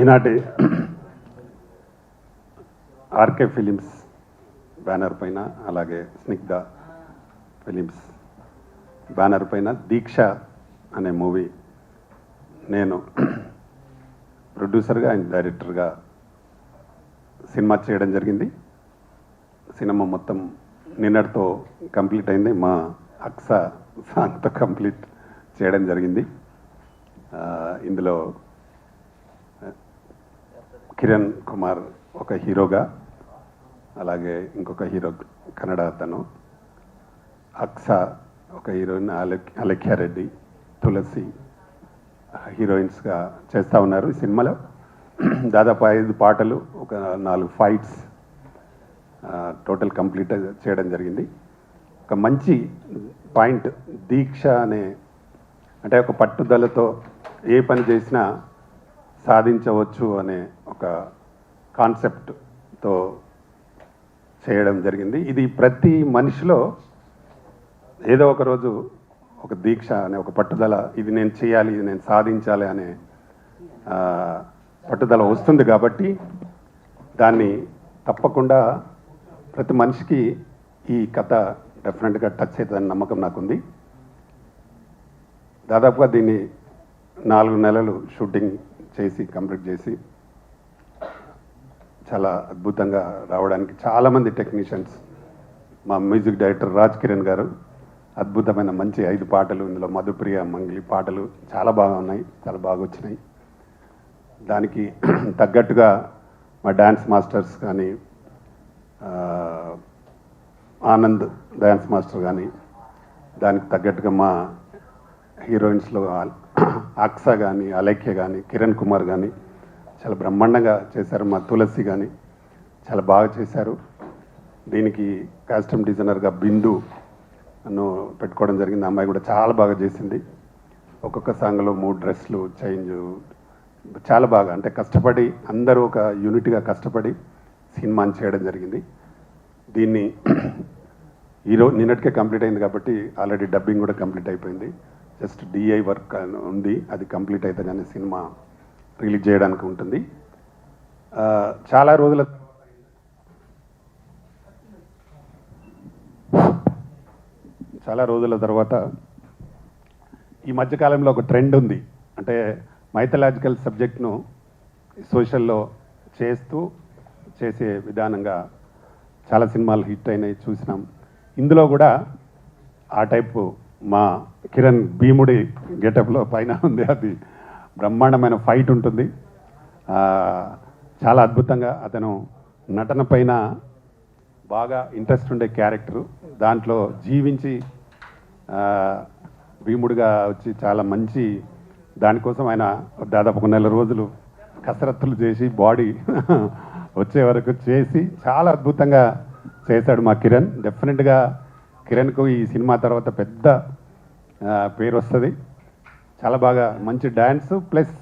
ఈనాటి RK films banner పైన అలాగే స్నిగ్ధ ఫిలిమ్స్ బ్యానర్ పైన దీక్ష అనే మూవీ నేను ప్రొడ్యూసర్గా అండ్ డైరెక్టర్గా సినిమా చేయడం జరిగింది. సినిమా మొత్తం నిన్నటితో కంప్లీట్ అయింది. మా అక్స సాంగ్తో కంప్లీట్ చేయడం జరిగింది. ఇందులో కిరణ్ కుమార్ ఒక హీరోగా, అలాగే ఇంకొక హీరో కన్నడ అతను, అక్స ఒక హీరోయిన్, అలఖ్య రెడ్డి, తులసి హీరోయిన్స్గా చేస్తూ ఉన్నారు. ఈ సినిమాలో దాదాపు 5 పాటలు, ఒక 4 ఫైట్స్ టోటల్ కంప్లీట్ చేయడం జరిగింది. ఒక మంచి పాయింట్ దీక్ష అనే, అంటే ఒక పట్టుదలతో ఏ పని చేసినా సాధించవచ్చు అనే ఒక కాన్సెప్ట్తో చేయడం జరిగింది. ఇది ప్రతి మనిషిలో ఏదో ఒక రోజు ఒక దీక్ష అనే ఒక పట్టుదల, ఇది నేను చేయాలి, ఇది నేను సాధించాలి అనే పట్టుదల వస్తుంది. కాబట్టి దాన్ని తప్పకుండా ప్రతి మనిషికి ఈ కథ డెఫినెట్గా టచ్ అవుతుందని నమ్మకం నాకుంది. దాదాపుగా దీన్ని 4 నెలలు షూటింగ్ చేసి కంప్లీట్ చేసి చాలా అద్భుతంగా రావడానికి చాలామంది టెక్నీషియన్స్, మా మ్యూజిక్ డైరెక్టర్ రాజ్ కిరణ్ గారు అద్భుతమైన మంచి 5 పాటలు, ఇందులో మధుప్రియ మంగ్లీ పాటలు చాలా బాగా ఉన్నాయి, చాలా బాగా వచ్చినాయి. దానికి తగ్గట్టుగా మా డ్యాన్స్ మాస్టర్స్ కానీ, ఆనంద్ డ్యాన్స్ మాస్టర్ కానీ, దానికి తగ్గట్టుగా మా హీరోయిన్స్లో అక్స కానీ, అలఖ్య కానీ, కిరణ్ కుమార్ కానీ చాలా బ్రహ్మాండంగా చేశారు. మా తులసి కానీ చాలా బాగా చేశారు. దీనికి కాస్ట్యూమ్ డిజైనర్గా బిందు నన్ను పెట్టుకోవడం జరిగింది. అమ్మాయి కూడా చాలా బాగా చేసింది. ఒక్కొక్క సాంగ్లో 3 డ్రెస్లు చేంజ్, చాలా బాగా, అంటే కష్టపడి అందరూ ఒక యూనిట్గా కష్టపడి సినిమాని చేయడం జరిగింది. దీన్ని నిన్నటికే కంప్లీట్ అయింది కాబట్టి ఆల్రెడీ డబ్బింగ్ కూడా కంప్లీట్ అయిపోయింది. జస్ట్ డిఐ వర్క్ ఉంది, అది కంప్లీట్ అయితే కానీ సినిమా రిలీజ్ చేయడానికి ఉంటుంది. చాలా రోజుల తర్వాత ఈ మధ్యకాలంలో ఒక ట్రెండ్ ఉంది. అంటే మైథలాజికల్ సబ్జెక్ట్ను సోషల్లో చేసే విధానంగా చాలా సినిమాలు హిట్ అయినాయి, చూసినాం. ఇందులో కూడా ఆ టైపు మా కిరణ్ భీముడి గెటప్లో పైన ఉంది. అది బ్రహ్మాండమైన ఫైట్ ఉంటుంది. చాలా అద్భుతంగా అతను నటన పైన బాగా ఇంట్రెస్ట్ ఉండే క్యారెక్టరు, దాంట్లో జీవించి భీముడిగా వచ్చి చాలా మంచి, దానికోసం ఆయన దాదాపు 1 నెల రోజులు కసరత్తులు చేసి బాడీ వచ్చే వరకు చేసి చాలా అద్భుతంగా చేశాడు మా కిరణ్. డెఫినెట్గా కిరణ్కు ఈ సినిమా తర్వాత పెద్ద పేరు వస్తుంది. చాలా బాగా మంచి డ్యాన్స్ ప్లస్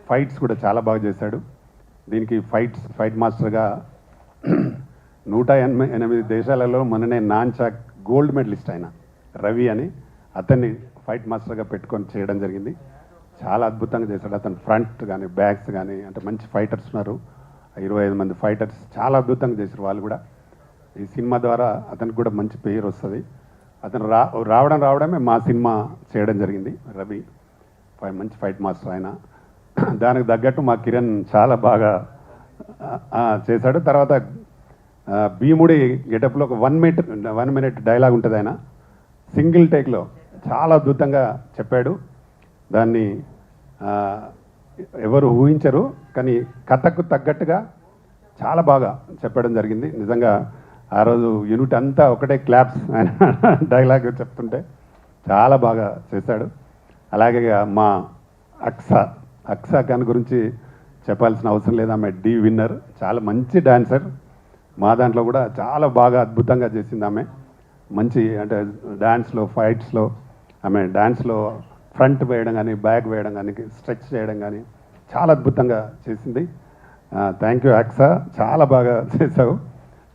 ఫైట్స్ కూడా చాలా బాగా చేశాడు. దీనికి ఫైట్ మాస్టర్గా 188 దేశాలలో మొన్ననే నాన్చాక్ గోల్డ్ మెడలిస్ట్ ఆయన రవి అని, అతన్ని ఫైట్ మాస్టర్గా పెట్టుకొని చేయడం జరిగింది. చాలా అద్భుతంగా చేశాడు. అతను ఫ్రంట్ కానీ బ్యాక్స్ కానీ, అంటే మంచి ఫైటర్స్ ఉన్నారు, 25 మంది ఫైటర్స్ చాలా అద్భుతంగా చేశారు వాళ్ళు కూడా. ఈ సినిమా ద్వారా అతనికి కూడా మంచి పేరు వస్తుంది. అతను రావడమే మా సినిమా చేయడం జరిగింది. రవి మంచి ఫైట్ మాస్టర్ ఆయన. దానికి తగ్గట్టు మా కిరణ్ చాలా బాగా చేశాడు. తర్వాత భీముడి గెటప్లో ఒక 1 మినిట్ డైలాగ్ ఉంటుంది. ఆయన సింగిల్ టేక్లో చాలా అద్భుతంగా చెప్పాడు. దాన్ని ఎవరు ఊహించరు, కానీ కథకు తగ్గట్టుగా చాలా బాగా చెప్పడం జరిగింది. నిజంగా ఆ రోజు యూనిట్ అంతా ఒకటే క్లాప్స్ ఆయన డైలాగ్ చెప్తుంటే చాలా బాగా చేశాడు. అలాగే మా అక్స ఖాన్ గురించి చెప్పాల్సిన అవసరం లేదు. ఆమె డి విన్నర్, చాలా మంచి డాన్సర్. మా దాంట్లో కూడా చాలా బాగా అద్భుతంగా చేసింది ఆమె. మంచి, అంటే డ్యాన్స్లో ఫైట్స్లో ఆమె డ్యాన్స్లో ఫ్రంట్ వేయడం కానీ, బ్యాక్ వేయడం కానీ, స్ట్రెచ్ చేయడం కానీ చాలా అద్భుతంగా చేసింది. థ్యాంక్ యూ అక్స, చాలా బాగా చేసావు.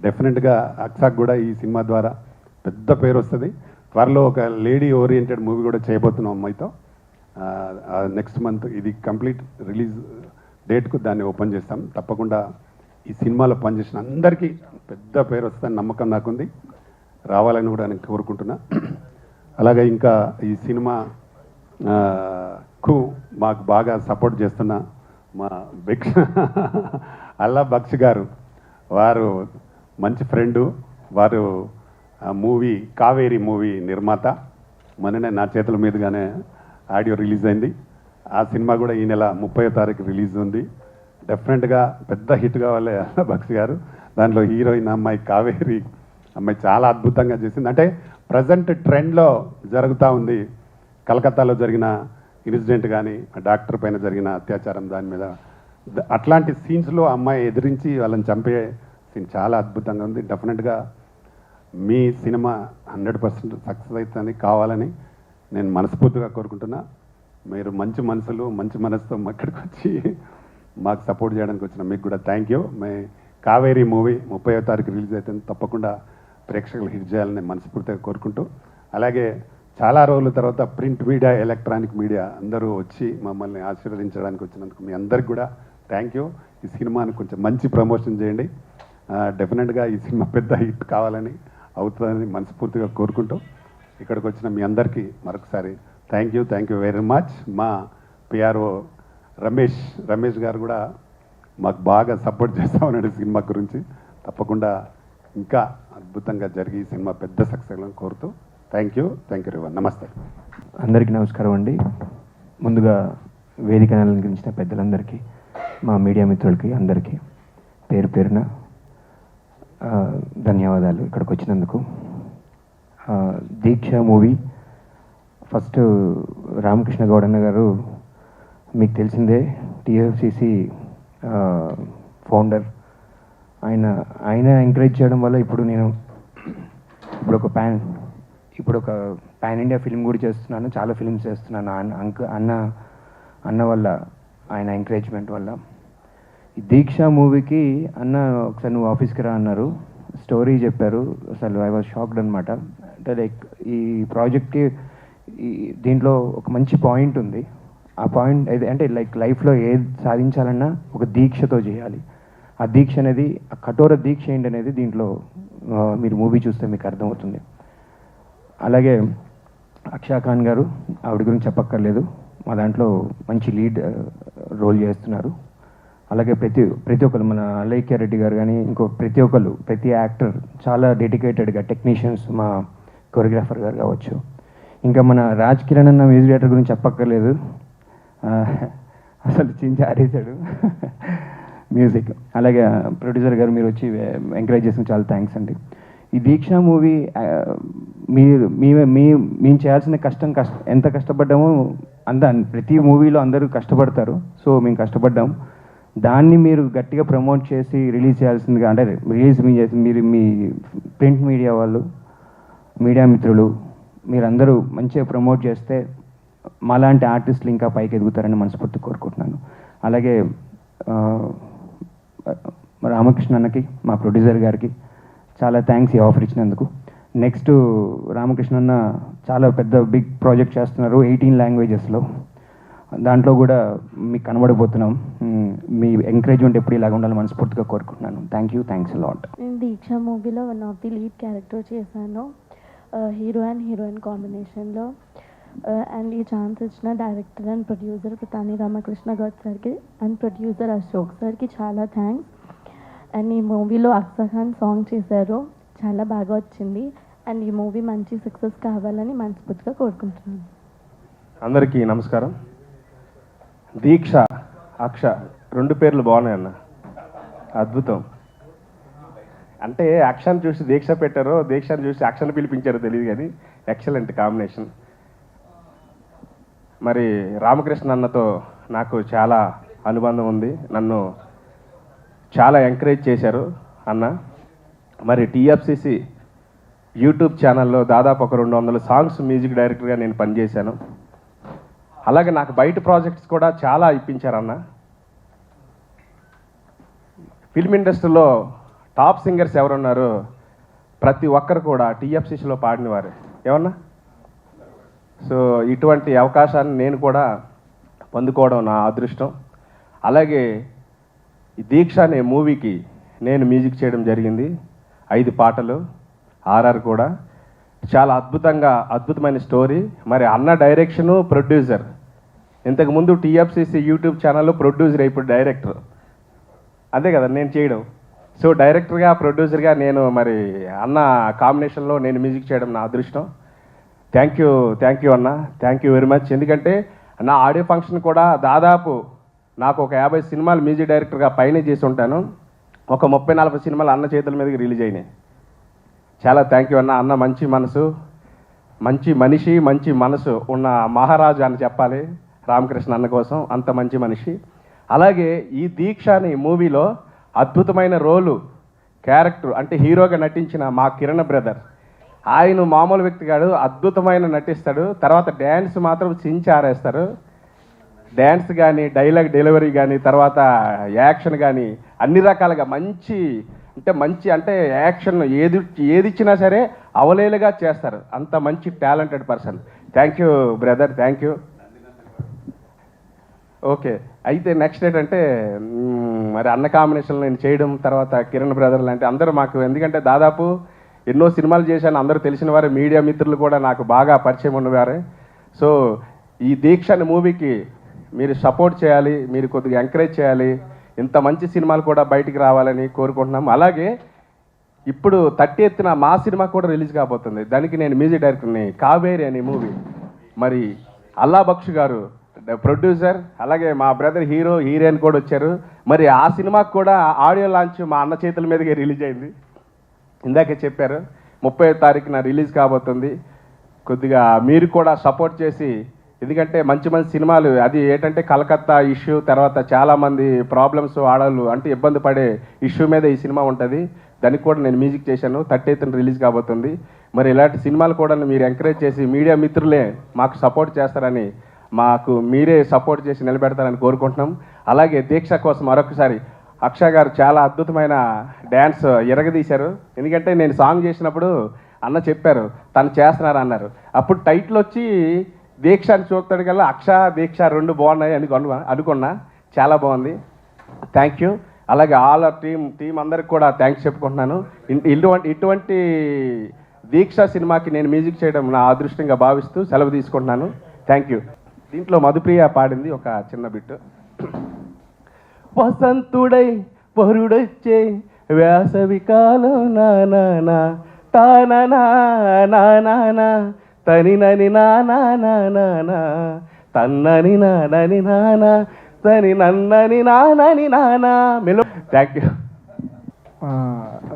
డెఫినెట్గా అక్సాకు కూడా ఈ సినిమా ద్వారా పెద్ద పేరు వస్తుంది. త్వరలో ఒక లేడీ ఓరియంటెడ్ మూవీ కూడా చేయబోతున్నాం అమ్మాయితో. నెక్స్ట్ మంత్ ఇది కంప్లీట్ రిలీజ్ డేట్కు దాన్ని ఓపెన్ చేస్తాం. తప్పకుండా ఈ సినిమాలో పనిచేసిన అందరికీ పెద్ద పేరు వస్తుందని నమ్మకం నాకుంది, రావాలని కూడా నేను కోరుకుంటున్నా. అలాగే ఇంకా ఈ సినిమా మాకు బాగా సపోర్ట్ చేస్తున్న మా అల్లా బక్ష్ గారు, వారు మంచి ఫ్రెండు, వారు మూవీ కావేరీ మూవీ నిర్మాత. మొన్ననే నా చేతుల మీదుగానే ఆడియో రిలీజ్ అయింది. ఆ సినిమా కూడా ఈ నెల 30వ తారీఖు రిలీజ్ ఉంది. డెఫినెట్గా పెద్ద హిట్ కావాలి అల్లా బక్ష్ గారు. దాంట్లో హీరోయిన్ అమ్మాయి కావేరీ అమ్మాయి చాలా అద్భుతంగా చేసింది. అంటే ప్రజెంట్ ట్రెండ్లో జరుగుతూ ఉంది. కలకత్తాలో జరిగిన ఇన్సిడెంట్ కానీ, డాక్టర్ పైన జరిగిన అత్యాచారం, దాని మీద అట్లాంటి సీన్స్లో అమ్మాయి ఎదిరించి వాళ్ళని చంపే సీన్ చాలా అద్భుతంగా ఉంది. డెఫినెట్గా మీ సినిమా 100% సక్సెస్ అవుతుంది కావాలని నేను మనస్ఫూర్తిగా కోరుకుంటున్నా. మీరు మంచి మనసులు, మంచి మనసుతో ఇక్కడికి వచ్చి మాకు సపోర్ట్ చేయడానికి వచ్చిన మీకు కూడా థ్యాంక్ యూ. కావేరీ మూవీ 30వ తారీఖు రిలీజ్ అవుతుంది. తప్పకుండా ప్రేక్షకులు హిట్ చేయాలని మనస్ఫూర్తిగా కోరుకుంటూ, అలాగే చాలా రోజుల తర్వాత ప్రింట్ మీడియా, ఎలక్ట్రానిక్ మీడియా అందరూ వచ్చి మమ్మల్ని ఆశీర్వదించడానికి వచ్చినందుకు మీ అందరికి కూడా థ్యాంక్ యూ. ఈ సినిమాని కొంచెం మంచి ప్రమోషన్ చేయండి. డెఫినెట్గా ఈ సినిమా పెద్ద హిట్ కావాలని, అవుతుందని మనస్ఫూర్తిగా కోరుకుంటూ, ఇక్కడికి వచ్చిన మీ అందరికీ మరొకసారి థ్యాంక్ యూ వెరీ మచ్. మా పిఆర్ఓ రమేష్ గారు కూడా మాకు బాగా సపోర్ట్ చేస్తూ ఉన్నాడు సినిమా గురించి. తప్పకుండా ఇంకా అద్భుతంగా జరిగి ఈ సినిమా పెద్ద సక్సెస్ అని కోరుతూ థ్యాంక్ యూ రివన్. నమస్తే. అందరికీ నమస్కారం అండి. ముందుగా వేదిక అలంకరించిన పెద్దలందరికీ, మా మీడియా మిత్రులకి అందరికీ పేరు పేరున ధన్యవాదాలు ఇక్కడికి వచ్చినందుకు. దీక్ష మూవీ ఫస్ట్ రామకృష్ణ గౌడన్న గారు మీకు తెలిసిందే, టీఎఫ్సిసి ఫౌండర్. ఆయన ఎంకరేజ్ చేయడం వల్ల ఇప్పుడు ఒక పాన్ ఇండియా ఫిల్మ్ కూడా చేస్తున్నాను, చాలా ఫిల్మ్స్ చేస్తున్నాను. అన్న వల్ల, ఆయన ఎంకరేజ్మెంట్ వల్ల. ఈ దీక్ష మూవీకి అన్న ఒకసారి నువ్వు ఆఫీస్కి రా అన్నారు, స్టోరీ చెప్పారు. అసలు ఐ వాజ్ షాక్డ్ అనమాట. అంటే లైక్ ఈ ప్రాజెక్ట్కి దీంట్లో ఒక మంచి పాయింట్ ఉంది. ఆ పాయింట్ అంటే లైక్ లైఫ్లో ఏది సాధించాలన్నా ఒక దీక్షతో చేయాలి. ఆ దీక్ష అనేది, ఆ కఠోర దీక్ష ఏంటి అనేది దీంట్లో మీరు మూవీ చూస్తే మీకు అర్థమవుతుంది. అలాగే అక్షా ఖాన్ గారు, ఆవిడ గురించి చెప్పక్కర్లేదు, మా దాంట్లో మంచి లీడ్ రోల్ చేస్తున్నారు. అలాగే ప్రతి ఒక్కరు, మన అలైక్య రెడ్డి గారు కానీ, ప్రతి యాక్టర్ చాలా డెడికేటెడ్గా, టెక్నీషియన్స్, మా కొరియోగ్రాఫర్ గారు కావచ్చు, ఇంకా మన రాజ్ కిరణ్ అన్న మ్యూజిక్ డైరెక్టర్ గురించి చెప్పక్కర్లేదు, అసలు చించి ఆరేశాడు మ్యూజిక్. అలాగే ప్రొడ్యూసర్ గారు మీరు వచ్చి ఎంకరేజ్ చేసిన చాలా థ్యాంక్స్ అండి. ఈ దీక్ష మూవీ మేము చేయాల్సిన ఎంత కష్టపడ్డామో ప్రతి మూవీలో అందరూ కష్టపడతారు. సో మేము కష్టపడ్డాం. దాన్ని మీరు గట్టిగా ప్రమోట్ చేసి రిలీజ్ చేయాల్సిందిగా, అంటే మీరు మీ ప్రింట్ మీడియా వాళ్ళు, మీడియా మిత్రులు, మీరందరూ మంచిగా ప్రమోట్ చేస్తే మాలాంటి ఆర్టిస్టులు ఇంకా పైకి ఎదుగుతారని మనస్ఫూర్తి కోరుకుంటున్నాను. అలాగే రామకృష్ణ అన్నకి, మా ప్రొడ్యూసర్ గారికి చాలా థ్యాంక్స్ ఈ ఆఫర్ ఇచ్చినందుకు. నెక్స్ట్ రామకృష్ణ అన్న చాలా పెద్ద బిగ్ ప్రాజెక్ట్ చేస్తున్నారు 18 లాంగ్వేజెస్లో. దాంట్లో కూడా మీకు కనబడిపోతున్నాం. మీ ఎంకరేజ్మెంట్ ఎప్పుడు ఇలాగ ఉండాలని మనస్ఫూర్తిగా కోరుకుంటున్నాను. Thanks lot. నేను దీక్ష మూవీలో one of the lead character చేశాను, హీరో అండ్ హీరోయిన్ కాంబినేషన్లో. అండ్ ఈ ఛాన్స్ ఇచ్చిన director and producer Pratani Ramakrishna Goud సార్కి అండ్ ప్రొడ్యూసర్ అశోక్ సార్కి చాలా థ్యాంక్స్. అండ్ ఈ మూవీలో అక్షా ఖాన్ సాంగ్ చేశారు, చాలా బాగా వచ్చింది. అండ్ ఈ మూవీ మంచి సక్సెస్ కావాలని మనస్ఫూర్తిగా కోరుకుంటున్నాను. అందరికీ నమస్కారం. దీక్ష, అక్ష 2 పేర్లు బాగున్నాయి అన్న, అద్భుతం. అంటే అక్షను చూసి దీక్ష పెట్టారో, దీక్షను చూసి అక్షను పిలిపించారో తెలియదు, కానీ ఎక్సలెంట్ కాంబినేషన్. మరి రామకృష్ణ అన్నతో నాకు చాలా అనుబంధం ఉంది, నన్ను చాలా ఎంకరేజ్ చేశారు అన్న. మరి టీఎఫ్సిసి యూట్యూబ్ ఛానల్లో దాదాపు ఒక 200 సాంగ్స్ మ్యూజిక్ డైరెక్టర్గా నేను పనిచేశాను. అలాగే నాకు బయట ప్రాజెక్ట్స్ కూడా చాలా ఇప్పించారన్న. ఫిల్మ్ ఇండస్ట్రీలో టాప్ సింగర్స్ ఎవరున్నారు, ప్రతి ఒక్కరు కూడా టీఎఫ్సిసిలో పాడినవారు ఏమన్నా. సో ఇటువంటి అవకాశాన్ని నేను కూడా పొందుకోవడం నా అదృష్టం. అలాగే ఈ దీక్ష అనే మూవీకి నేను మ్యూజిక్ చేయడం జరిగింది. 5 పాటలు, ఆర్ఆర్ కూడా. చాలా అద్భుతమైన స్టోరీ. మరి అన్న డైరెక్షను, ప్రొడ్యూసర్. ఇంతకుముందు టీఎఫ్సిసి యూట్యూబ్ ఛానల్లో ప్రొడ్యూసర్, ఇప్పుడు డైరెక్టర్. అదే కదా నేను చేయడం. సో డైరెక్టర్గా, ప్రొడ్యూసర్గా నేను మరి అన్న కాంబినేషన్లో నేను మ్యూజిక్ చేయడం నా అదృష్టం. థ్యాంక్ యూ అన్న, థ్యాంక్ యూ వెరీ మచ్. ఎందుకంటే నా ఆడియో ఫంక్షన్ కూడా దాదాపు నాకు ఒక 50 సినిమాలు మ్యూజిక్ డైరెక్టర్గా పైనే చేసి ఉంటాను. ఒక 30-40 సినిమాలు అన్న చేతుల మీదకి రిలీజ్ అయినాయి. చాలా థ్యాంక్ యూ అన్న. అన్న మంచి మనసు, మంచి మనిషి, మంచి మనసు ఉన్న మహారాజు అని చెప్పాలి రామకృష్ణ అన్న కోసం. అంత మంచి మనిషి. అలాగే ఈ దీక్ష అనే మూవీలో అద్భుతమైన రోలు, క్యారెక్టర్ అంటే హీరోగా నటించిన మా కిరణ్ బ్రదర్. ఆయన మామూలు వ్యక్తి కాదు, అద్భుతమైన నటిస్తాడు. తర్వాత డ్యాన్స్ మాత్రం చించి ఆరేస్తారు. డ్యాన్స్ కానీ, డైలాగ్ డెలివరీ కానీ, తర్వాత యాక్షన్ కానీ అన్ని రకాలుగా మంచి అంటే యాక్షన్ ఏది ఇచ్చినా సరే అవలేలుగా చేస్తారు. అంత మంచి talented person. Thank you brother, thank you. Okay, అయితే నెక్స్ట్ ఏంటంటే మరి అన్న కాంబినేషన్లో నేను చేయడం, తర్వాత కిరణ్ బ్రదర్ లాంటి అందరూ మాకు, ఎందుకంటే దాదాపు ఎన్నో సినిమాలు చేశాను, అందరూ తెలిసిన వారు, మీడియా మిత్రులు కూడా నాకు బాగా పరిచయం ఉన్నవారే. సో ఈ దీక్ష అనే మూవీకి మీరు సపోర్ట్ చేయాలి, మీరు కొద్దిగా ఎంకరేజ్ చేయాలి. ఇంత మంచి సినిమాలు కూడా బయటికి రావాలని కోరుకుంటున్నాం. అలాగే ఇప్పుడు 30th మా సినిమా కూడా రిలీజ్ కాబోతుంది. దానికి నేను మ్యూజిక్ డైరెక్టర్ని. కావేరి అనే మూవీ. మరి అల్లా బక్ష్ గారు ప్రొడ్యూసర్, అలాగే మా బ్రదర్ హీరో, హీరోయిన్ కూడా వచ్చారు. మరి ఆ సినిమాకి కూడా ఆడియో లాంచ్ మా అన్న చేతుల మీదకే రిలీజ్ అయింది. ఇందాకే చెప్పారు 30వ తారీఖున రిలీజ్ కాబోతుంది. కొద్దిగా మీరు కూడా సపోర్ట్ చేసి, ఎందుకంటే మంచి సినిమాలు, అది ఏంటంటే కలకత్తా ఇష్యూ, తర్వాత చాలామంది ప్రాబ్లమ్స్, ఆడవాళ్ళు అంటే ఇబ్బంది పడే ఇష్యూ మీద ఈ సినిమా ఉంటుంది. దానికి కూడా నేను మ్యూజిక్ చేశాను. 30th రిలీజ్ కాబోతుంది. మరి ఇలాంటి సినిమాలు కూడా మీరు ఎంకరేజ్ చేసి, మీడియా మిత్రులే మాకు సపోర్ట్ చేస్తారని, మాకు మీరే సపోర్ట్ చేసి నిలబెడతారని కోరుకుంటున్నాం. అలాగే దీక్ష కోసం మరొకసారి అక్షయ్ గారు చాలా అద్భుతమైన డ్యాన్స్ ఎరగదీశారు. ఎందుకంటే నేను సాంగ్ చేసినప్పుడు అన్న చెప్పారు తను చేస్తున్నారు అన్నారు. అప్పుడు టైటిల్ వచ్చి దీక్ష అని చూస్తాడు కల్లా అక్ష దీక్ష 2 బాగున్నాయి అనుకున్నా. చాలా బాగుంది. Thank you. అలాగే ఆల్ ఆర్ టీం అందరికి కూడా థ్యాంక్స్ చెప్పుకుంటున్నాను. ఇటువంటి దీక్ష సినిమాకి నేను మ్యూజిక్ చేయడం నా అదృష్టంగా భావిస్తూ సెలవు తీసుకుంటున్నాను. Thank you. దీంట్లో మధుప్రియ పాడింది ఒక చిన్న బిట్టు. వసంతుడై వరుడొచ్చే వేసవి కాలం నానా తానా నానా తని నని నానా తన్నని నానని నానా తని నన్నని నానని నానా మెలో. Thank you.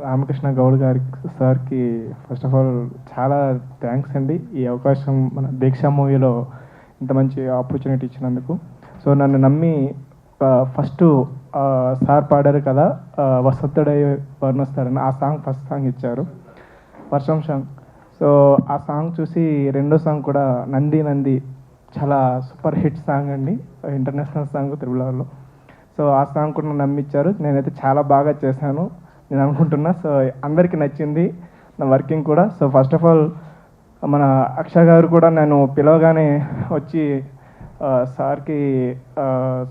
రామకృష్ణ గౌడ్ సార్కి ఫస్ట్ ఆఫ్ ఆల్ చాలా థ్యాంక్స్ అండి. ఈ అవకాశం మన దీక్ష మూవీలో ఇంత మంచి ఆపర్చునిటీ ఇచ్చినందుకు. సో నన్ను నమ్మి ఫస్ట్ సార్ పాడారు కదా వసంతుడై వర్ణిస్తారని, ఆ సాంగ్ ఫస్ట్ సాంగ్ ఇచ్చారు, వర్షం సాంగ్. సో ఆ సాంగ్ చూసి రెండో సాంగ్ కూడా నంది చాలా సూపర్ హిట్ సాంగ్ అండి, ఇంటర్నేషనల్ సాంగ్ త్రిబులలో. సో ఆ సాంగ్ కూడా నమ్మిచ్చారు. నేనైతే చాలా బాగా చేశాను నేను అనుకుంటున్నా. సో అందరికీ నచ్చింది నా వర్కింగ్ కూడా. సో ఫస్ట్ ఆఫ్ ఆల్ మన అక్షయ్ గారు కూడా నేను పిలవగానే వచ్చి సార్కి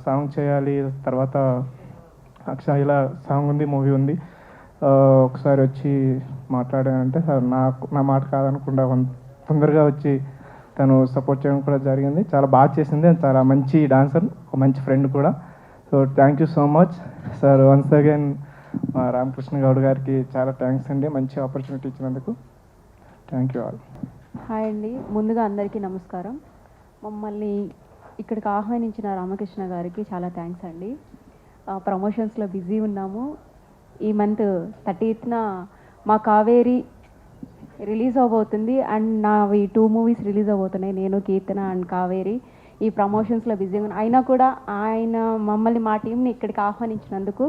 సాంగ్ చేయాలి, తర్వాత అక్షయ్ ఇలా సాంగ్ ఉంది, మూవీ ఉంది, ఒకసారి వచ్చి మాట్లాడానంటే సార్ నా మాట కాదనకుండా తొందరగా వచ్చి తను సపోర్ట్ చేయడం కూడా జరిగింది. చాలా బాగా చేసింది. చాలా మంచి డాన్సర్, ఒక మంచి ఫ్రెండ్ కూడా. So thank you so much sir. Once again Ramakrishna Goud గారికి చాలా థ్యాంక్స్ అండి, మంచి ఆపర్చునిటీ ఇచ్చినందుకు. Thank you all. హాయ్ అండి. ముందుగా అందరికీ నమస్కారం. మమ్మల్ని ఇక్కడికి ఆహ్వానించిన రామకృష్ణ గారికి చాలా థ్యాంక్స్ అండి. ప్రమోషన్స్లో బిజీ ఉన్నాము. ఈ మంత్ 30th మా కావేరి రిలీజ్ అవబోతుంది అండ్ నావి 2 మూవీస్ రిలీజ్ అవబోతున్నాయి, నేను కీర్తన అండ్ కావేరి. ఈ ప్రమోషన్స్లో బిజీగా ఉన్నా అయినా కూడా ఆయన మమ్మల్ని, మా టీంని ఇక్కడికి ఆహ్వానించినందుకు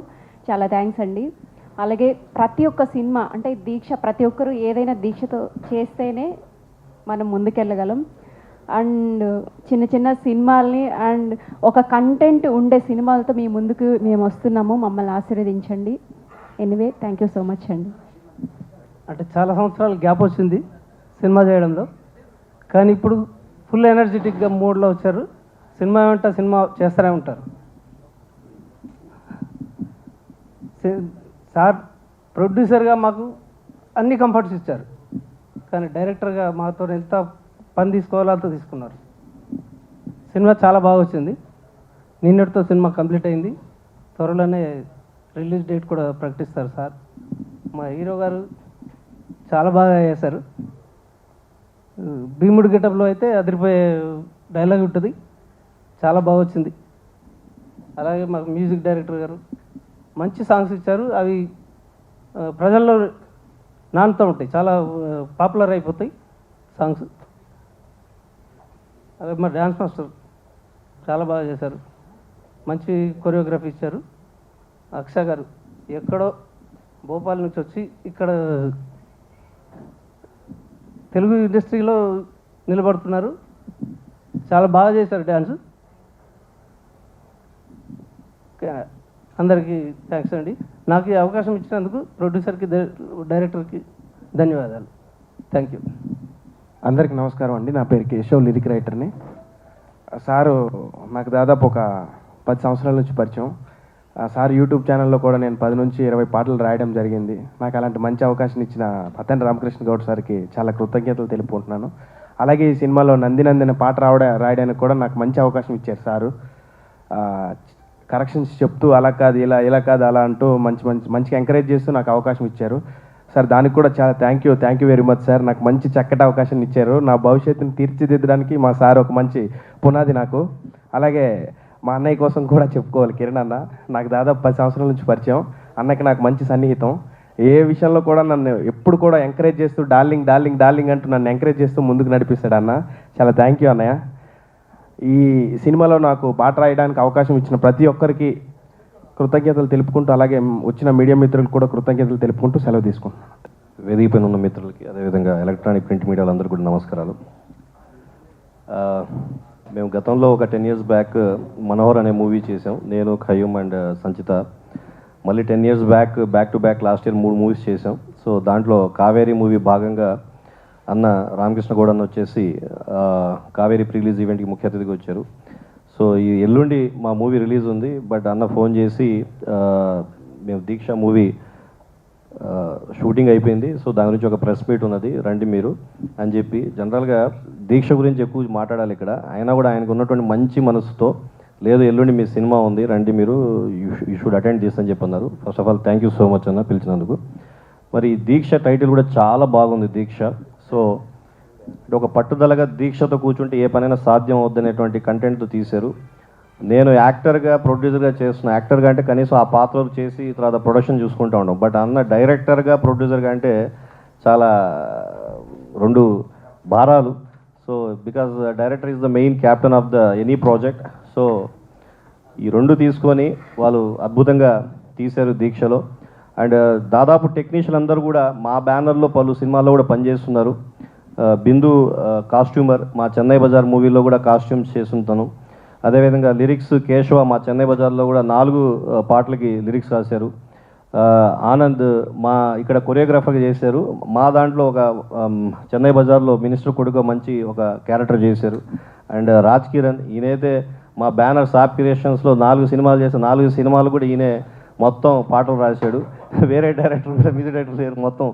చాలా థ్యాంక్స్ అండి. అలాగే ప్రతి ఒక్క సినిమా అంటే దీక్ష, ప్రతి ఒక్కరూ ఏదైనా దీక్షతో చేస్తేనే మనం ముందుకెళ్ళగలం. అండ్ చిన్న సినిమాల్ని అండ్ ఒక కంటెంట్ ఉండే సినిమాలతో మీ ముందుకు మేము వస్తున్నాము. మమ్మల్ని ఆశీర్వదించండి. Anyway thank you so much అండి. అంటే చాలా సంవత్సరాలు గ్యాప్ వచ్చింది సినిమా చేయడంలో, కానీ ఇప్పుడు ఫుల్ ఎనర్జెటిక్గా మూడ్లో వచ్చారు. సినిమా వెంట సినిమా చేస్తూనే ఉంటారు. సార్ ప్రొడ్యూసర్గా మాకు అన్ని కంఫర్ట్స్ ఇచ్చారు, కానీ డైరెక్టర్గా మాతో ఎంత పని తీసుకోవాలో అంత తీసుకున్నారు. సినిమా చాలా బాగా వచ్చింది. నిన్నటితో సినిమా కంప్లీట్ అయింది. త్వరలోనే రిలీజ్ డేట్ కూడా ప్రకటిస్తారు సార్. మా హీరో గారు చాలా బాగా చేశారు. భీముడి గెటప్లో అయితే అదిరిపోయే డైలాగ్ ఉంటుంది, చాలా బాగా వచ్చింది. అలాగే మాకు మ్యూజిక్ డైరెక్టర్ గారు మంచి సాంగ్స్ ఇచ్చారు. అవి ప్రజల్లో నానుతూ ఉంటాయి, చాలా పాపులర్ అయిపోతాయి సాంగ్స్. అలాగే మా డ్యాన్స్ మాస్టర్ చాలా బాగా చేశారు, మంచి కొరియోగ్రఫీ ఇచ్చారు. అక్ష గారు ఎక్కడో భోపాల్ నుంచి వచ్చి ఇక్కడ తెలుగు ఇండస్ట్రీలో నిలబడుతున్నారు. చాలా బాగా చేశారు డ్యాన్స్. అందరికీ థ్యాంక్స్ అండి. నాకు ఈ అవకాశం ఇచ్చినందుకు ప్రొడ్యూసర్కి, డైరెక్టర్కి ధన్యవాదాలు. Thank you. అందరికీ నమస్కారం అండి. నా పేరు కేశవ్, లిరిక్ రైటర్ని. సారు నాకు దాదాపు ఒక 10 సంవత్సరాల నుంచి పరిచయం. సార్ యూట్యూబ్ ఛానల్లో కూడా నేను 10 నుంచి 20 పాటలు రాయడం జరిగింది. నాకు అలాంటి మంచి అవకాశం ఇచ్చిన పతండ్రి రామకృష్ణ గౌడ్ సార్కి చాలా కృతజ్ఞతలు తెలుపుకుంటున్నాను. అలాగే ఈ సినిమాలో నందినందిన పాట రాయడానికి కూడా నాకు మంచి అవకాశం ఇచ్చారు సారు. కరెక్షన్స్ చెప్తూ అలా కాదు ఇలా, ఇలా కాదు అలా అంటూ మంచిగా ఎంకరేజ్ చేస్తూ నాకు అవకాశం ఇచ్చారు సార్. దానికి కూడా చాలా thank you very much sir. నాకు మంచి చక్కటి అవకాశం ఇచ్చారు. నా భవిష్యత్తుని తీర్చిదిద్దడానికి మా సార్ ఒక మంచి పునాది నాకు. అలాగే మా అన్నయ్య కోసం కూడా చెప్పుకోవాలి, కిరణ్ అన్న. నాకు దాదాపు 10 సంవత్సరాల నుంచి పరిచయం. అన్నకి నాకు మంచి సన్నిహితం. ఏ విషయంలో కూడా నన్ను ఎప్పుడు కూడా ఎంకరేజ్ చేస్తూ డార్లింగ్ డార్లింగ్ డార్లింగ్ అంటూ నన్ను ఎంకరేజ్ చేస్తూ ముందుకు నడిపిస్తాడు అన్న. చాలా థ్యాంక్ యూ అన్నయ్య. ఈ సినిమాలో నాకు పాట రాయడానికి అవకాశం ఇచ్చిన ప్రతి ఒక్కరికి కృతజ్ఞతలు తెలుపుకుంటూ, అలాగే వచ్చిన మీడియా మిత్రులకు కూడా కృతజ్ఞతలు తెలుపుకుంటూ సెలవు తీసుకుంటున్నాను. వేదిక పైన ఉన్న మిత్రులకి, అదేవిధంగా ఎలక్ట్రానిక్ ప్రింట్ మీడియాలందరూ కూడా నమస్కారాలు. మేము గతంలో ఒక 10 years బ్యాక్ మనోహర్ అనే మూవీ చేసాం, నేను, ఖయ్యూమ్ అండ్ సంచిత. మళ్ళీ 10 years back to back last year 3 movies చేసాం. సో దాంట్లో కావేరీ మూవీ భాగంగా అన్న రామకృష్ణ గౌడ్ అన్న వచ్చేసి కావేరీ ప్రీ రిలీజ్ ఈవెంట్కి ముఖ్య అతిథిగా వచ్చారు. సో ఈ ఎల్లుండి మా మూవీ రిలీజ్ ఉంది. బట్ అన్న ఫోన్ చేసి మేము దీక్ష మూవీ షూటింగ్ అయిపోయింది, సో దాని గురించి ఒక ప్రెస్ మీట్ ఉన్నది, రండి మీరు అని చెప్పి. జనరల్గా దీక్ష గురించి ఎక్కువ మాట్లాడాలి ఇక్కడ, అయినా కూడా ఆయనకు ఉన్నటువంటి మంచి మనసుతో, లేదు ఎల్లుండి మీ సినిమా ఉంది రండి మీరు, యూ షుడ్ అటెండ్ దిస్ అని చెప్పన్నారు. First of all thank you so much అన్న పిలిచినందుకు. మరి దీక్ష టైటిల్ కూడా చాలా బాగుంది, దీక్ష. సో ఒక పట్టుదలగా దీక్షతో కూర్చుంటే ఏ పనైనా సాధ్యం అవుద్దనేటువంటి కంటెంట్తో తీశారు. నేను యాక్టర్గా, ప్రొడ్యూసర్గా చేస్తున్నా. యాక్టర్గా అంటే కనీసం ఆ పాత్రలు చేసి తర్వాత ప్రొడక్షన్ చూసుకుంటూ ఉంటాం. బట్ అన్న డైరెక్టర్గా, ప్రొడ్యూసర్గా అంటే చాలా 2 భారాలు. So because director is the main captain of the any project. So ఈ 2 తీసుకొని వాళ్ళు అద్భుతంగా తీశారు దీక్షలో. అండ్ దాదాపు టెక్నీషియన్ అందరూ కూడా మా బ్యానర్లో పలు సినిమాల్లో కూడా పనిచేస్తున్నారు. బిందు కాస్ట్యూమర్ మా చెన్నై బజార్ మూవీలో కూడా కాస్ట్యూమ్స్ చేస్తుంటాను. అదేవిధంగా లిరిక్స్ కేశవ మా చెన్నై బజార్లో కూడా 4 పాటలకి లిరిక్స్ రాశారు. ఆనంద్ మా ఇక్కడ కొరియోగ్రాఫర్గా చేశారు. మా దాంట్లో ఒక చెన్నై బజార్లో మినిస్టర్ కొడుకు మంచి ఒక క్యారెక్టర్ చేశారు. అండ్ రాజ్ కిరణ్ ఈయనైతే మా బ్యానర్ సాప్ క్రియేషన్స్లో 4 సినిమాలు చేసి 4 సినిమాలు కూడా ఈయనే మొత్తం పాటలు రాశాడు. వేరే డైరెక్టర్ కూడా, మ్యూజిక్ డైరెక్టర్ లేరు, మొత్తం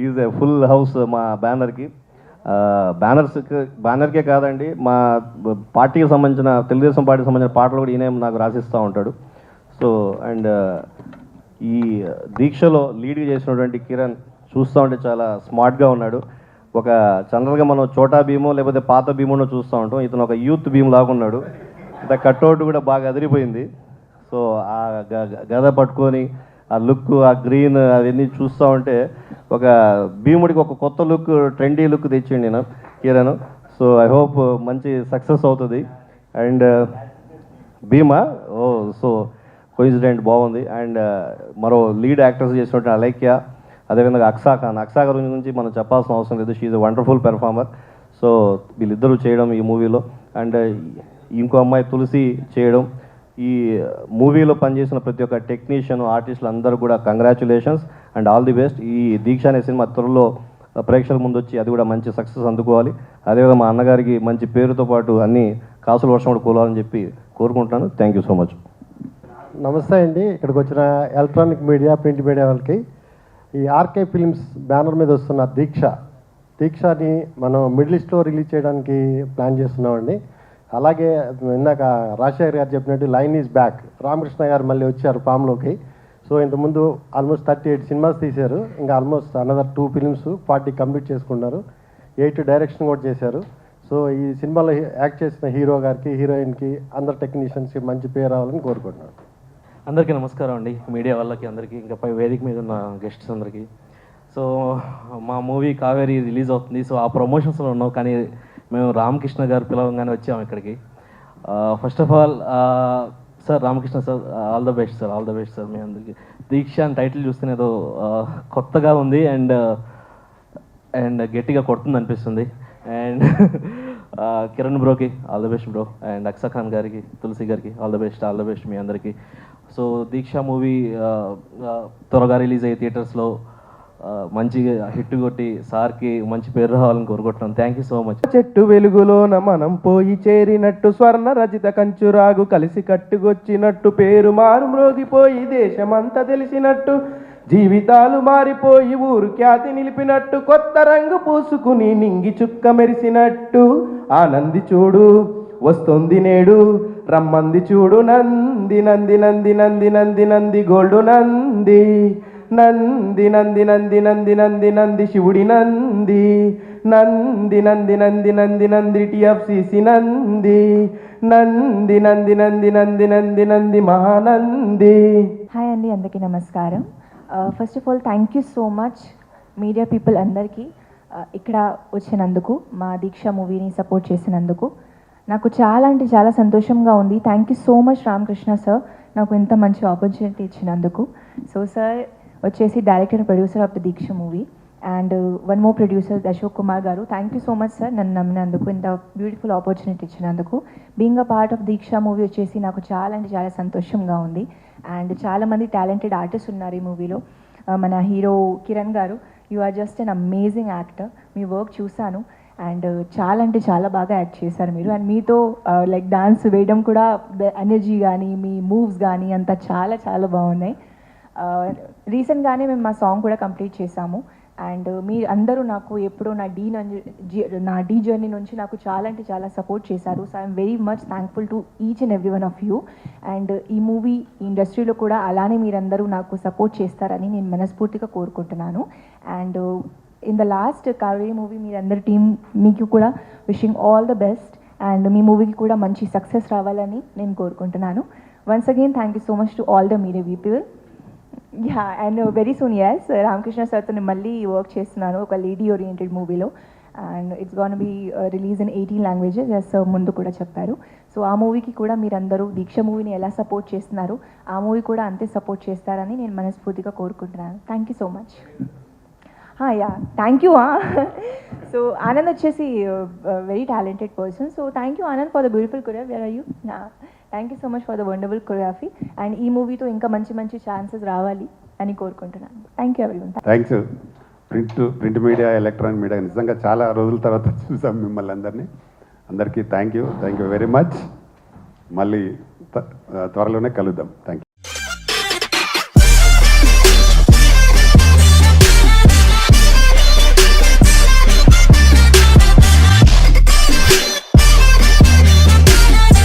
ఈజ్ ఏ ఫుల్ హౌస్ మా బ్యానర్కి. బ్యానర్కే కాదండి, మా పార్టీకి సంబంధించిన, తెలుగుదేశం పార్టీకి సంబంధించిన పాటలు కూడా ఈయన నాకు రాసిస్తూ ఉంటాడు. సో అండ్ ఈ దీక్షలో లీడ్ చేసినటువంటి కిరణ్ చూస్తూ ఉంటే చాలా స్మార్ట్గా ఉన్నాడు. ఒక జనరల్గా మనం చోటా భీమో లేకపోతే పాత భీమోనో చూస్తూ ఉంటాం, ఇతను ఒక యూత్ భీమ్ లాగా ఉన్నాడు. ఇంత కట్అవుట్ కూడా బాగా అదిరిపోయింది. సో ఆ గద పట్టుకొని ఆ లుక్, ఆ గ్రీన్ అవన్నీ చూస్తూ ఉంటే ఒక భీముడికి ఒక కొత్త లుక్, ట్రెండీ లుక్ తెచ్చిండి నేను కిరణ్. సో ఐ హోప్ మంచి సక్సెస్ అవుతుంది. అండ్ భీమా సో కోయిన్సిడెంట్ బాగుంది. అండ్ మరో లీడ్ యాక్టర్స్ చేసినట్టు అలైక్య, అదేవిధంగా అక్సా ఖాన్. అక్సా ఖాన్ గురించి మనం చెప్పాల్సిన అవసరం లేదు, she is a wonderful performer. So వీళ్ళిద్దరూ చేయడం ఈ మూవీలో. అండ్ ఇంకో అమ్మాయి తులసి చేయడం. ఈ మూవీలో పనిచేసిన ప్రతి ఒక్క టెక్నీషియన్, ఆర్టిస్టులు అందరూ కూడా congratulations and all the best. ఈ దీక్ష అనే సినిమా త్వరలో ప్రేక్షకుల ముందు వచ్చి అది కూడా మంచి సక్సెస్ అందుకోవాలి. అదేవిధంగా మా అన్నగారికి మంచి పేరుతో పాటు అన్ని కాసుల వర్షం కూడా కూలాలని చెప్పి కోరుకుంటున్నాను. Thank you so much. నమస్తే అండి. ఇక్కడికి వచ్చిన ఎలక్ట్రానిక్ మీడియా, ప్రింట్ మీడియా వాళ్ళకి ఈ ఆర్కే ఫిల్మ్స్ బ్యానర్ మీద వస్తున్న దీక్షని మనం మిడిల్ ఈస్ట్లో రిలీజ్ చేయడానికి ప్లాన్ చేస్తున్నామండి. అలాగే ఇందాక రాజశేఖర్ గారు చెప్పినట్టు లైన్ ఈజ్ బ్యాక్, రామకృష్ణ గారు మళ్ళీ వచ్చారు ఫామ్లోకి. సో ఇంతకుముందు ఆల్మోస్ట్ 38 సినిమాస్ తీశారు, ఇంకా ఆల్మోస్ట్ అనదర్ 2 ఫిల్మ్స్ 40 కంప్లీట్ చేసుకున్నారు, 8 డైరెక్షన్ కూడా చేశారు. సో ఈ సినిమాలో యాక్ట్ చేసిన హీరో గారికి, హీరోయిన్కి, అందరు టెక్నీషియన్స్కి మంచి పేరు రావాలని కోరుకుంటున్నాను. అందరికీ నమస్కారం అండి, మీడియా వాళ్ళకి అందరికీ, ఇంకా పై వేదిక మీద ఉన్న గెస్ట్స్ అందరికీ. సో మా మూవీ కావేరి రిలీజ్ అవుతుంది. సో ఆ ప్రమోషన్స్లో ఉన్నాం, కానీ మేము రామకృష్ణ గారు పిలవంగానే వచ్చాము ఇక్కడికి. First of all sir, Ramakrishna sir, all the best sir, all the best sir. మీ అందరికీ దీక్ష అని టైటిల్ చూస్తేనే ఏదో కొత్తగా ఉంది అండ్ గట్టిగా కొడుతుంది అనిపిస్తుంది. అండ్ కిరణ్ బ్రోకి all the best bro, and Aksa Khan గారికి, తులసి గారికి ఆల్ ద బెస్ట్ మీ అందరికీ. సో దీక్ష మూవీ త్వరగా రిలీజ్ అయ్యే థియేటర్స్లో మంచిగా హిట్ కొట్టి సార్కి మంచి పేరు రావాలని కోరుకుంటున్నాను. Thank you so much. చెట్టు వెలుగులోన మనం పోయి చేరినట్టు, స్వర్ణ రజిత కంచురాగు కలిసి కట్టుకొచ్చినట్టు, పేరు మారు మ్రోగిపోయి దేశమంతా తెలిసినట్టు, జీవితాలు మారిపోయి ఊరు ఖ్యాతి నిలిపినట్టు, కొత్త రంగు పూసుకుని నింగి చుక్క మెరిసినట్టు, ఆనంది చూడు వస్తుంది నేడు, రమ్మంది చూడు నంది నంది నంది నంది నంది నంది గోల్డు నంది, నంది నంది నంది నంది నంది నంది శివుడి నంది, నంది నంది నంది నంది నంది టిఎఫ్సిసి నంది, నంది నంది నంది నంది నంది నంది మహానంది. హాయ్ అండి, అందరికీ నమస్కారం. First of all thank you so much media people అందరికీ ఇక్కడ వచ్చినందుకు, మా దీక్ష మూవీని సపోర్ట్ చేసినందుకు నాకు చాలా అంటే చాలా సంతోషంగా ఉంది. Thank you so much Ramakrishna sir, నాకు ఇంత మంచి ఆపర్చునిటీ ఇచ్చినందుకు. సో సార్ వచ్చేసి director and producer of the Deeksha movie, and one more producer Ashok Kumar గారు. Thank you so much sir, నన్ను నమ్మినందుకు, ఇంత బ్యూటిఫుల్ ఆపర్చునిటీ ఇచ్చినందుకు. Being a part of Deeksha movie వచ్చేసి నాకు చాలా అంటే చాలా సంతోషంగా ఉంది. అండ్ చాలామంది టాలెంటెడ్ ఆర్టిస్ట్ ఉన్నారు ఈ మూవీలో. మన హీరో కిరణ్ గారు, you are just an amazing actor. మీ వర్క్ చూశాను అండ్ చాలా అంటే చాలా బాగా యాక్ట్ చేశారు మీరు. అండ్ మీతో లైక్ డాన్స్ వేయడం కూడా, ఎనర్జీ కానీ మీ మూవ్స్ కానీ అంతా చాలా చాలా బాగున్నాయి. రీసెంట్గానే మేము మా సాంగ్ కూడా కంప్లీట్ చేశాము. అండ్ మీ అందరూ నాకు ఎప్పుడూ నా డీ జర్నీ నుంచి నాకు చాలా అంటే చాలా సపోర్ట్ చేశారు. So I'm very much thankful to each and every one of you. And ఈ మూవీ ఇండస్ట్రీలో కూడా అలానే మీరందరూ నాకు సపోర్ట్ చేస్తారని నేను మనస్ఫూర్తిగా కోరుకుంటున్నాను. And in the last Kaveri movie మీరందరి టీం మీకు కూడా wishing all the best, and మీ మూవీకి కూడా మంచి సక్సెస్ రావాలని నేను కోరుకుంటున్నాను. Once again thank you so much to all the media people. Ya, and very soon S Ramakrishna సార్తో నేను మళ్ళీ వర్క్ చేస్తున్నాను ఒక లేడీ ఓరియంటెడ్ మూవీలో, and it's gonna be release in 18 languages S ముందు కూడా చెప్పారు. సో ఆ మూవీకి కూడా మీరందరూ దీక్ష మూవీని ఎలా సపోర్ట్ చేస్తున్నారు, ఆ మూవీ కూడా అంతే సపోర్ట్ చేస్తారని నేను మనస్ఫూర్తిగా కోరుకుంటున్నాను. Thank you so much. Yeah, thank you. So Anand వచ్చేసి very talented person. So thank you Anand for the beautiful courier. Where are you? Thank you so much for the wonderful choreography. And ఈ మూవీతో ఇంకా మంచి మంచి ఛాన్సెస్ రావాలి అని కోరుకుంటున్నాను. Thank you everyone. Thanks. Print media, electronic media నిజంగా చాలా రోజుల తర్వాత చూసాం మిమ్మల్ని అందరినీ. అందరికీ థ్యాంక్ యూ వెరీ మచ్. మళ్ళీ త్వరలోనే కలుద్దాం. Thank you.